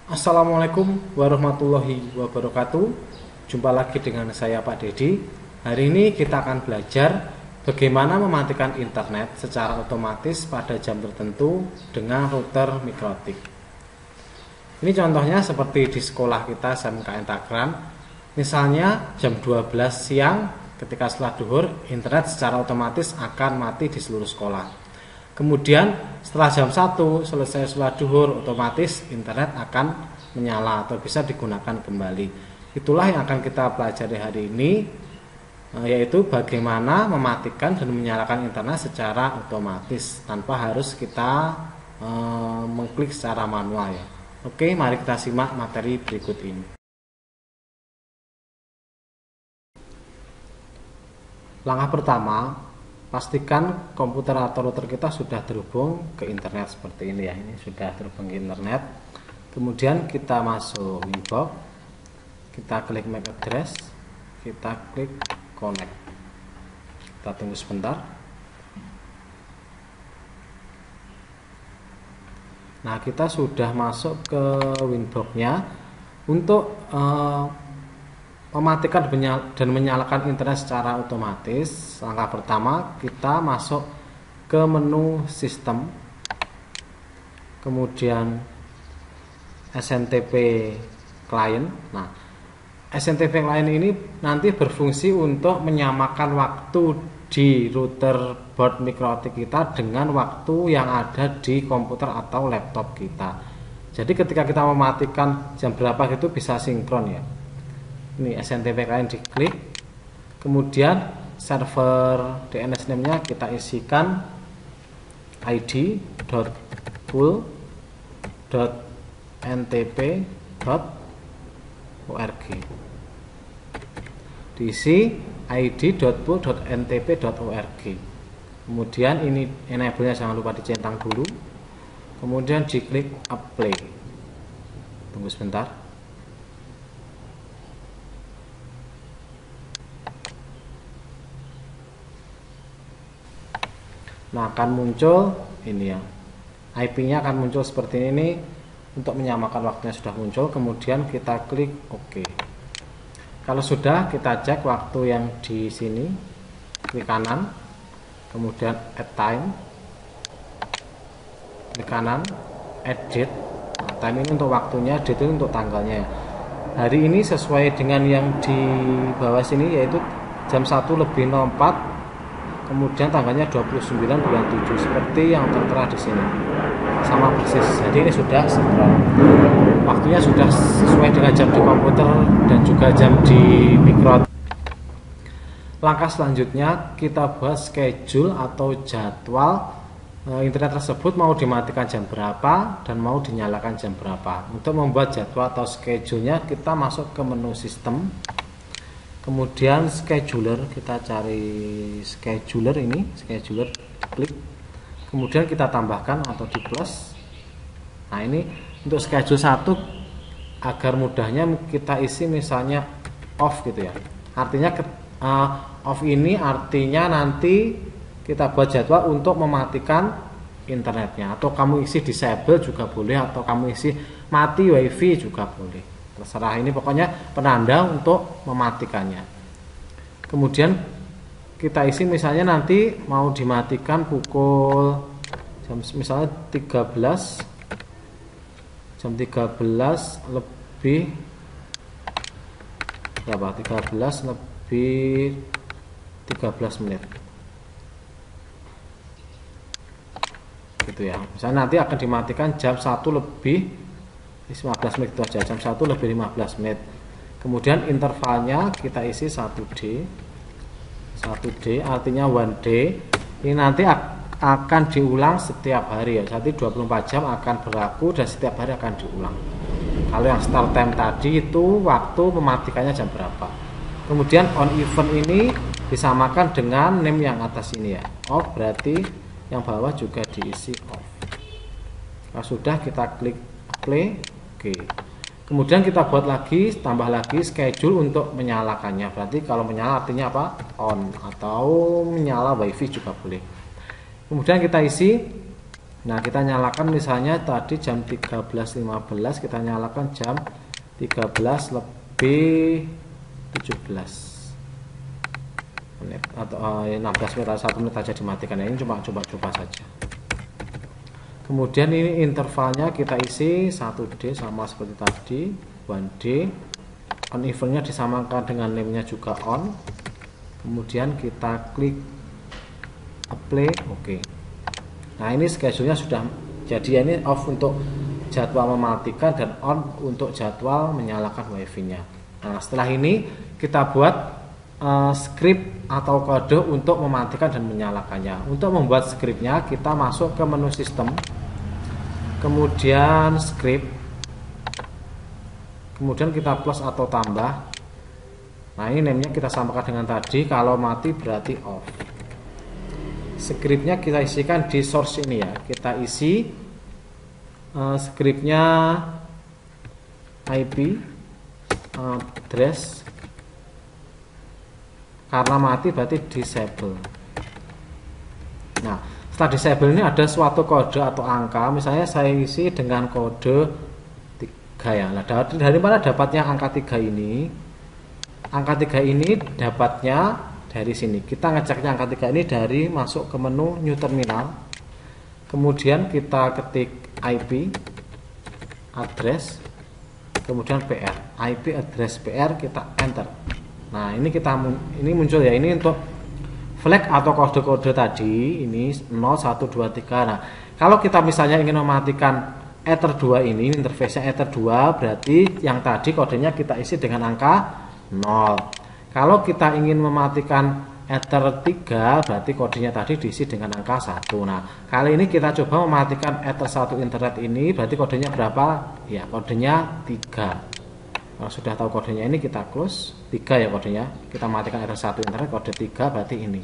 Assalamualaikum warahmatullahi wabarakatuh. Jumpa lagi dengan saya Pak Dedi. Hari ini kita akan belajar bagaimana mematikan internet secara otomatis pada jam tertentu dengan router mikrotik. Ini contohnya seperti di sekolah kita SMKN Tagran. Misalnya jam 12 siang ketika setelah duhur, internet secara otomatis akan mati di seluruh sekolah. Kemudian setelah jam 1 selesai sholat duhur, otomatis internet akan menyala atau bisa digunakan kembali. Itulah yang akan kita pelajari hari ini, yaitu bagaimana mematikan dan menyalakan internet secara otomatis tanpa harus kita mengklik secara manual ya. Oke, mari kita simak materi berikut ini. Langkah pertama, pastikan komputer atau router kita sudah terhubung ke internet seperti ini ya. Ini sudah terhubung ke internet. Kemudian kita masuk inbox, kita klik MAC address, kita klik connect. Kita tunggu sebentar. Nah, kita sudah masuk ke Winbox-nya. Untuk mematikan dan menyalakan internet secara otomatis, langkah pertama kita masuk ke menu sistem, kemudian SNTP client. Nah, SNTP client ini nanti berfungsi untuk menyamakan waktu di router board mikrotik kita dengan waktu yang ada di komputer atau laptop kita. Jadi ketika kita mematikan jam berapa itu bisa sinkron ya. Ini SNTP client diklik, kemudian server DNS name-nya kita isikan id.pool.ntp.org, diisi id.pool.ntp.org. Kemudian ini enable-nya jangan lupa dicentang dulu, kemudian diklik apply. Tunggu sebentar. Nah, akan muncul ini ya, IP-nya akan muncul seperti ini. Untuk menyamakan waktunya sudah muncul, kemudian kita klik OK. Kalau sudah, kita cek waktu yang di sini, klik kanan, kemudian add time, klik kanan, add date. Nah, time ini untuk waktunya, date itu untuk tanggalnya. Hari ini sesuai dengan yang di bawah sini, yaitu jam 1:04. Kemudian tanggalnya 29 bulan 7 seperti yang tertera di sini. Sama persis. Jadi ini sudah sinkron. Waktunya sudah sesuai dengan jam di komputer dan juga jam di mikro. Langkah selanjutnya kita buat schedule atau jadwal internet tersebut mau dimatikan jam berapa dan mau dinyalakan jam berapa. Untuk membuat jadwal atau schedule-nya kita masuk ke menu sistem. Kemudian scheduler, kita cari scheduler ini, scheduler, klik. Kemudian kita tambahkan atau di plus. Nah, ini untuk schedule 1 agar mudahnya kita isi misalnya off gitu ya. Artinya off ini artinya nanti kita buat jadwal untuk mematikan internetnya, atau kamu isi disable juga boleh, atau kamu isi mati wifi juga boleh. Terserah, ini pokoknya penanda untuk mematikannya. Kemudian kita isi misalnya nanti mau dimatikan pukul jam misalnya 13 lebih berapa? 13 lebih 13 menit. Gitu ya. Misalnya nanti akan dimatikan jam 1 lebih 15 menit, itu aja, jam 1 lebih 15 menit. Kemudian intervalnya kita isi 1D artinya 1D. Ini nanti akan diulang setiap hari ya. Jadi 24 jam akan berlaku dan setiap hari akan diulang. Kalau yang start time tadi itu waktu mematikannya jam berapa. Kemudian on event ini disamakan dengan name yang atas ini ya. Off berarti yang bawah juga diisi off. Kalau sudah, kita klik play. Oke. Kemudian kita buat lagi, tambah lagi schedule untuk menyalakannya. Berarti kalau menyala artinya apa? On, atau menyala wifi juga boleh. Kemudian kita isi Nah, kita nyalakan misalnya tadi jam 13.15, kita nyalakan jam 13 lebih 17 menit atau 16 menit atau 1 menit aja dimatikan. Ini cuma coba-coba saja. Kemudian ini intervalnya kita isi 1D sama seperti tadi, 1D. On eventnya disamakan dengan name-nya juga on. Kemudian kita klik apply, oke. Nah, ini schedule-nya sudah jadi. Ini off untuk jadwal mematikan dan on untuk jadwal menyalakan wifi-nya. Nah, setelah ini kita buat script atau kode untuk mematikan dan menyalakannya. Untuk membuat scriptnya kita masuk ke menu sistem, kemudian script, kemudian kita plus atau tambah. Nah, ini namanya kita samakan dengan tadi, kalau mati berarti off. Scriptnya kita isikan di source ini ya, kita isi scriptnya IP address, karena mati berarti disable. Nah, setelah disable ini ada suatu kode atau angka, misalnya saya isi dengan kode 3 ya. Nah, dari mana dapatnya angka 3 ini? Angka 3 ini dapatnya dari sini. Kita ngeceknya angka 3 ini dari masuk ke menu new terminal. Kemudian kita ketik IP address, kemudian PR. IP address PR kita enter. Nah, ini muncul ya, ini untuk flag atau kode-kode tadi, ini 0, 1, 2, 3. Nah, kalau kita misalnya ingin mematikan Ether 2 ini, interface-nya Ether 2, berarti yang tadi kodenya kita isi dengan angka 0. Kalau kita ingin mematikan Ether 3, berarti kodenya tadi diisi dengan angka 1. Nah, kali ini kita coba mematikan Ether 1 internet ini, berarti kodenya berapa? Ya, kodenya 3. Kalau sudah tahu kodenya ini kita close. 3 ya kodenya. Kita matikan Ether 1 internet kode 3, berarti ini.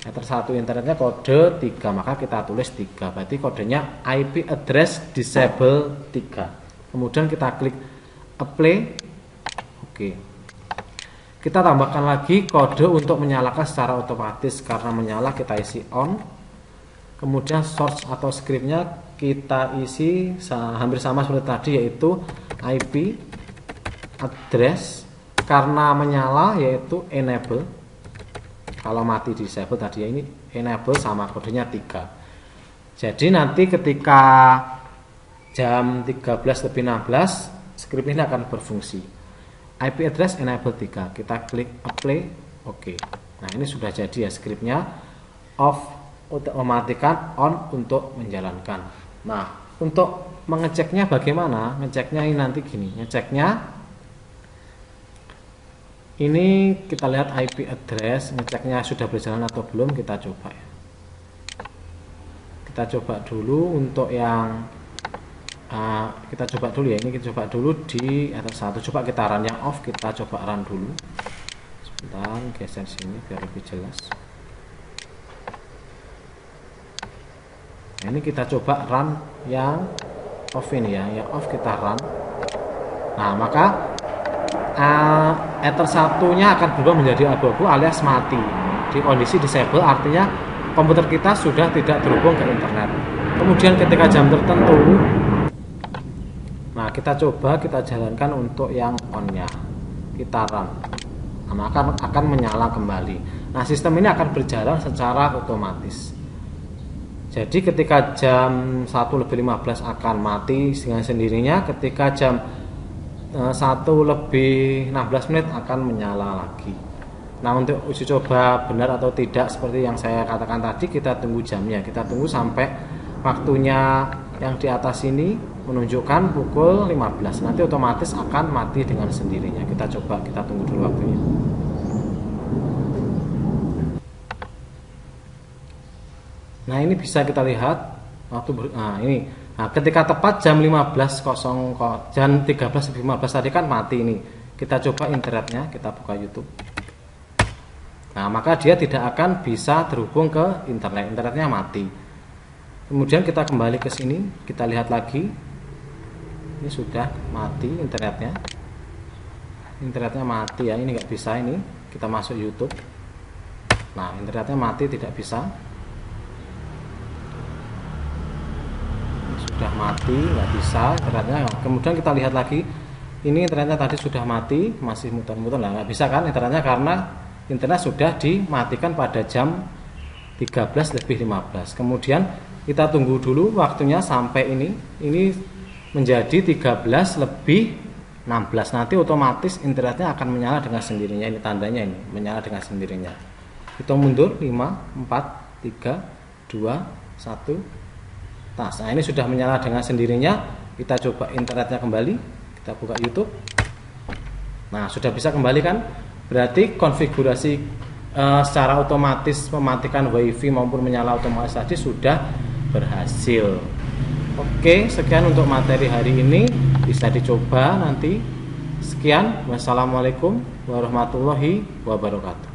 Ether 1 internetnya kode 3, maka kita tulis 3. Berarti kodenya IP address disable 3. Kemudian kita klik apply. Oke. Kita tambahkan lagi kode untuk menyalakan secara otomatis, karena menyala kita isi on. Kemudian source atau scriptnya kita isi hampir sama seperti tadi, yaitu IP address, karena menyala yaitu enable, kalau mati disable tadi ya, ini enable sama kodenya 3. Jadi nanti ketika jam 13.16 script ini akan berfungsi. IP address enable 3, kita klik apply, oke. Nah, ini sudah jadi ya scriptnya, off untuk mematikan, on untuk menjalankan. Nah, untuk mengeceknya bagaimana? Ngeceknya ini nanti gini, ngeceknya ini kita lihat IP address, ngeceknya sudah berjalan atau belum, kita coba ya. Kita coba dulu untuk yang kita coba dulu ya, ini kita coba dulu di Ether 1. Coba kita run yang off, kita coba run dulu. Sebentar, geser sini biar lebih jelas. Nah, ini kita coba run yang off ini ya, yang off kita run. Nah, maka Ether 1-nya akan berubah menjadi abu-abu alias mati. Di kondisi disable artinya komputer kita sudah tidak terhubung ke internet. Kemudian ketika jam tertentu, nah kita coba kita jalankan untuk yang on-nya. Kita run. Nah, maka akan menyala kembali. Nah, sistem ini akan berjalan secara otomatis. Jadi ketika jam 1:15 akan mati dengan sendirinya, ketika jam 1:16 akan menyala lagi. Nah, untuk uji coba benar atau tidak seperti yang saya katakan tadi, kita tunggu jamnya. Kita tunggu sampai waktunya yang di atas ini menunjukkan pukul 15. Nanti otomatis akan mati dengan sendirinya. Kita coba, kita tunggu dulu waktunya. Nah, ini bisa kita lihat waktu ini. Nah, ketika tepat jam 15.00, jam 13.15 tadi kan mati ini. Kita coba internetnya, kita buka YouTube. Nah, maka dia tidak akan bisa terhubung ke internet. Internetnya mati. Kemudian kita kembali ke sini, kita lihat lagi. Ini sudah mati internetnya. Internetnya mati ya, ini nggak bisa ini. Kita masuk YouTube. Nah, internetnya mati, tidak bisa. sudah mati, nggak bisa internetnya. Kemudian kita lihat lagi, ini internetnya tadi sudah mati, masih muter-muter lah, nggak bisa kan internetnya karena internet sudah dimatikan pada jam 13:15. Kemudian kita tunggu dulu waktunya sampai ini menjadi 13:16. Nanti otomatis internetnya akan menyala dengan sendirinya. Ini tandanya, ini menyala dengan sendirinya. Hitung mundur 5, 4, 3, 2, 1. Nah ini sudah menyala dengan sendirinya. Kita coba internetnya kembali, kita buka YouTube. Nah sudah bisa kembali kan? Berarti konfigurasi secara otomatis mematikan WiFi maupun menyala otomatis tadi sudah berhasil. Oke, sekian untuk materi hari ini, bisa dicoba nanti. Sekian, wassalamualaikum warahmatullahi wabarakatuh.